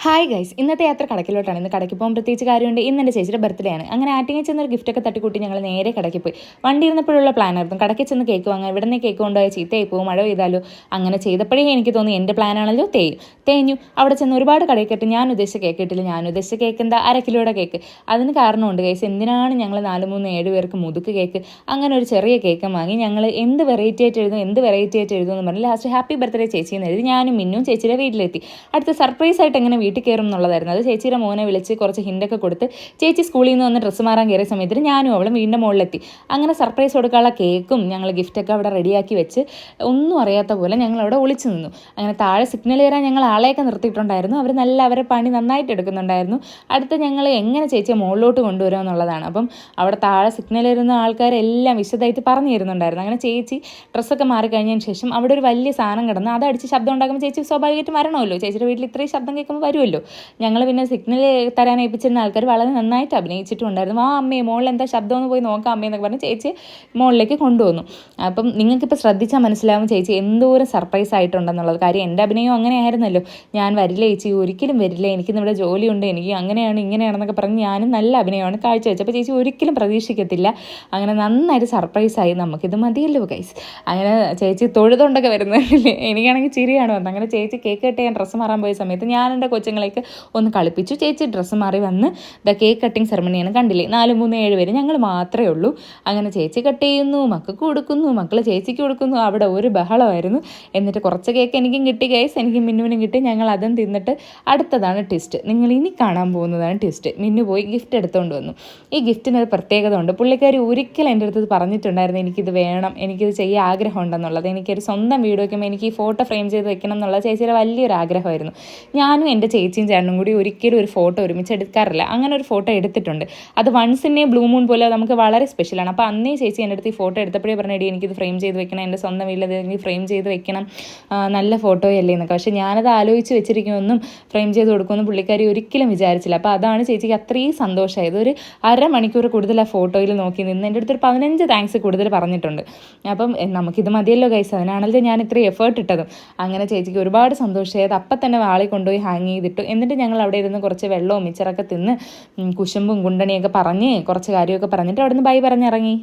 Hi guys, ഇന്നത്തെ യാത്ര കടക്കിലോട്ടാണ്. ഇന്ന് കടയ്ക്ക് പോകാൻ പ്രത്യേകിച്ച് കാര്യമുണ്ട്. ഇന്ന് എൻ്റെ ചേച്ചിയുടെ ബർത്ത്ഡേ ആണ്. അങ്ങനെ ആറ്റിങ്ങിൽ ചെന്നൊരു ഗിഫ്റ്റൊക്കെ തട്ടിക്കൂട്ടി ഞങ്ങൾ നേരെ കടയ്ക്ക് പോയി. വണ്ടി ഇരുന്നപ്പോഴുള്ള പ്ലാനായിരുന്നു കടയ്ക്ക് ചെന്ന് കേക്ക് വാങ്ങാൻ. ഇവിടെ നിന്ന് കേക്ക് കൊണ്ടുപോയാൽ ചീത്തയായി പോകും, മഴ പെയ്താലോ. അങ്ങനെ ചെയ്തപ്പോഴേ എനിക്ക് തോന്നി എൻ്റെ പ്ലാനാണല്ലോ തേഞ്ഞു. അവിടെ ചെന്ന് ഒരുപാട് കടയിൽ കേട്ട് ഞാൻ ഉദ്ദേശിച്ച കേക്ക് കിട്ടില്ല. ഞാൻ ഉദ്ദേശിച്ച കേക്ക് എന്താ, 1/2 കിലോയുടെ കേക്ക്. അതിന് കാരണമുണ്ട് ഗൈസ്. എന്തിനാണ് ഞങ്ങൾ 4, 3, 7 പേർക്ക് മുതുക്ക് കേക്ക് അങ്ങനെ ഒരു ചെറിയ കേക്ക് വാങ്ങി. ഞങ്ങൾ എന്ത് വെറൈറ്റി ആയിട്ട് എഴുതും എന്ന് പറഞ്ഞ് ലാസ്റ്റ് ഹാപ്പി ബർത്ത്ഡേ ചേച്ചി എന്ന് എഴുതി ഞാനും മിന്നും ചേച്ചിയുടെ വീട്ടിലെത്തി. അടുത്ത സർപ്രൈസ് ആയിട്ട് എങ്ങനെ വീട്ടിൽ കയറും എന്നുള്ളതായിരുന്നു. അത് ചേച്ചിയുടെ മോനെ വിളിച്ച് കുറച്ച് ഹിൻ്റൊക്കെ കൊടുത്ത് ചേച്ചി സ്കൂളിൽ നിന്ന് വന്ന് ഡ്രസ്സ് മാറാൻ കയറിയ സമയത്ത് ഞാനും അവളും വീടിൻ്റെ മുകളിലെത്തി. അങ്ങനെ സർപ്രൈസ് കൊടുക്കാനുള്ള കേക്കും ഞങ്ങൾ ഗിഫ്റ്റൊക്കെ അവിടെ റെഡിയാക്കി വെച്ച് ഒന്നും അറിയാത്ത പോലെ ഞങ്ങൾ അവിടെ ഒളിച്ചു നിന്നു. അങ്ങനെ താഴെ സിഗ്നൽ കയറാൻ ഞങ്ങൾ ആളെയൊക്കെ നിർത്തിയിട്ടുണ്ടായിരുന്നു. അവർ അവരെ പണി നന്നായിട്ട് എടുക്കുന്നുണ്ടായിരുന്നു. അടുത്ത് ഞങ്ങൾ എങ്ങനെ ചേച്ചിയെ മുകളിലോട്ട് കൊണ്ടുവരിക എന്നുള്ളതാണ്. അപ്പം അവിടെ താഴെ സിഗ്നൽ കയറുന്ന ആൾക്കാരെല്ലാം വിശദമായിട്ട് പറഞ്ഞു തരുന്നുണ്ടായിരുന്നു. അങ്ങനെ ചേച്ചി ഡ്രസ്സൊക്കെ മാറിക്കഴിഞ്ഞതിന് ശേഷം അവിടെ ഒരു വലിയ സാധനം കിടന്ന് അതടിച്ച് ശബ്ദം ഉണ്ടാക്കുമ്പോൾ ചേച്ചി സ്വാഭാവികമായിട്ട് വരണമല്ലോ. ചേച്ചിയുടെ വീട്ടിൽ ഇത്രയും ശബ്ദം കേൾക്കുമ്പോൾ വരുമല്ലോ. ഞങ്ങൾ പിന്നെ സിഗ്നൽ തരാൻ ഏൽപ്പിച്ചിരുന്ന ആൾക്കാർ വളരെ നന്നായിട്ട് അഭിനയിച്ചിട്ടുണ്ടായിരുന്നു. ആ അമ്മയെ മുകളിൽ എന്താ ശബ്ദം ഒന്ന് പോയി നോക്കാം അമ്മയെന്നൊക്കെ പറഞ്ഞ് ചേച്ചി മുകളിലേക്ക് കൊണ്ടുവന്നു. അപ്പം നിങ്ങൾക്കിപ്പോൾ ശ്രദ്ധിച്ചാൽ മനസ്സിലാവും ചേച്ചി എന്തോരം സർപ്രൈസ് ആയിട്ടുണ്ടെന്നുള്ളത്. കാര്യം എൻ്റെ അഭിനയം അങ്ങനെ ആയിരുന്നല്ലോ. ഞാൻ വരില്ല ചേച്ചി, ഒരിക്കലും വരില്ല, എനിക്കിന്നിവിടെ ജോലിയുണ്ട്, എനിക്ക് അങ്ങനെയാണ് ഇങ്ങനെയാണെന്നൊക്കെ പറഞ്ഞ് ഞാനും നല്ല അഭിനയമാണ് കാഴ്ചവെച്ചത്. അപ്പോൾ ചേച്ചി ഒരിക്കലും പ്രതീക്ഷിക്കത്തില്ല. അങ്ങനെ നന്നായിട്ട് സർപ്രൈസായി. നമുക്കിത് മതിയല്ലോ ഗൈസ്. അങ്ങനെ ചേച്ചി തൊഴുതുകൊണ്ടൊക്കെ വരുന്നില്ലേ, എനിക്കാണെങ്കിൽ ചിരിയാണ് വന്നത്. അങ്ങനെ ചേച്ചി കേക്ക് കട്ട് ചെയ്യാൻ ഡ്രസ്സ് മാറാൻ പോയ സമയത്ത് ഞാൻ എൻ്റെ കൊച്ചുങ്ങളേക്ക് ഒന്ന് കളിപ്പിച്ചു. ചേച്ചി ഡ്രസ്സ് മാറി വന്ന് കേക്ക് കട്ടിങ് സെറമണിയാണ്. കണ്ടില്ലേ, 4, 3, 7 പേര് ഞങ്ങൾ മാത്രമേ ഉള്ളൂ. അങ്ങനെ ചേച്ചി കട്ട് ചെയ്യുന്നു, മക്കൾക്ക് കൊടുക്കുന്നു, മക്കൾ ചേച്ചിക്ക് കൊടുക്കുന്നു. അവിടെ ഒരു ബഹളമായിരുന്നു. എന്നിട്ട് കുറച്ച് കേക്ക് എനിക്കും കിട്ടി ഗൈസ്, എനിക്കും മിന്നുവിനും കിട്ടി. ഞങ്ങൾ അതും തിന്നിട്ട് അടുത്തതാണ് ട്വിസ്റ്റ്. നിങ്ങൾ ഇനി കാണാൻ പോകുന്നതാണ് ട്വിസ്റ്റ്. മിന്നു പോയി ഗിഫ്റ്റ് എടുത്തുകൊണ്ട് വന്നു. ഈ ഗിഫ്റ്റിന് ഒരു പ്രത്യേകത ഉണ്ട്. പുള്ളിക്കാരി ഒരിക്കലും എൻ്റെ അടുത്ത് പറഞ്ഞിട്ടുണ്ടായിരുന്നു എനിക്കിത് വേണം, എനിക്കിത് ചെയ്യാൻ ആഗ്രഹം ഉണ്ടെന്നുള്ളത്. എനിക്കൊരു സ്വന്തം വീട് വയ്ക്കുമ്പോൾ എനിക്ക് ഈ ഫോട്ടോ ഫ്രെയിം ചെയ്ത് വെക്കണം എന്നുള്ളത് ചേച്ചിയുടെ വലിയൊരു ആഗ്രഹമായിരുന്നു. ഞാനും എൻ്റെ ചേച്ചിയും ചേട്ടനും കൂടി ഒരിക്കലും ഒരു ഫോട്ടോ ഒരുമിച്ച് എടുക്കാറില്ല. അങ്ങനെ ഒരു ഫോട്ടോ എടുത്തിട്ടുണ്ട്. അത് once in a blue moon പോലെ നമുക്ക് വളരെ സ്പെഷ്യലാണ്. അപ്പോൾ അന്നേ ചേച്ചി എൻ്റെ അടുത്ത് ഈ ഫോട്ടോ എടുത്തപ്പോഴേ പറഞ്ഞിട്ട് എനിക്കിത് ഫ്രെയിം ചെയ്ത് വെക്കണം, എൻ്റെ സ്വന്തം വീട്ടിൽ എനിക്ക് ഫ്രെയിം ചെയ്ത് വെക്കണം, നല്ല ഫോട്ടോയല്ലേ എന്നൊക്കെ. പക്ഷേ ഞാനത് ആലോചിച്ച് വെച്ചിരിക്കുമെന്നും ഫ്രെയിം ചെയ്ത് കൊടുക്കുമെന്നും പുള്ളിക്കാരി ഒരിക്കലും വിചാരിച്ചില്ല. അപ്പോൾ അതാണ് ചേച്ചിക്ക് അത്രയും സന്തോഷമായത്. ഒരു 1/2 മണിക്കൂർ കൂടുതൽ ആ ഫോട്ടോയിൽ നോക്കി നിന്ന് എൻ്റെ അടുത്തൊരു 15 താങ്ക്സ് കൂടുതൽ പറഞ്ഞിട്ടുണ്ട്. അപ്പം നമുക്കിത് മതിയല്ലോ ഗൈസ്, അതിനാണല്ലോ ഞാൻ ഇത്രയും എഫേർട്ട് ഇട്ടതും. അങ്ങനെ ചേച്ചിക്ക് ഒരുപാട് സന്തോഷമായത്. അപ്പം തന്നെ വാളി കൊണ്ടുപോയി ഹാങ് ചെയ്തിട്ടു. എന്നിട്ട് ഞങ്ങൾ അവിടെ ഇരുന്ന് കുറച്ച് വെള്ളവും മിച്ചറൊക്കെ തിന്ന് കുശുമ്പും കുണ്ടണിയൊക്കെ പറഞ്ഞ് കുറച്ച് കാര്യമൊക്കെ പറഞ്ഞിട്ട് അവിടെ നിന്ന് ബൈ പറഞ്ഞിറങ്ങി.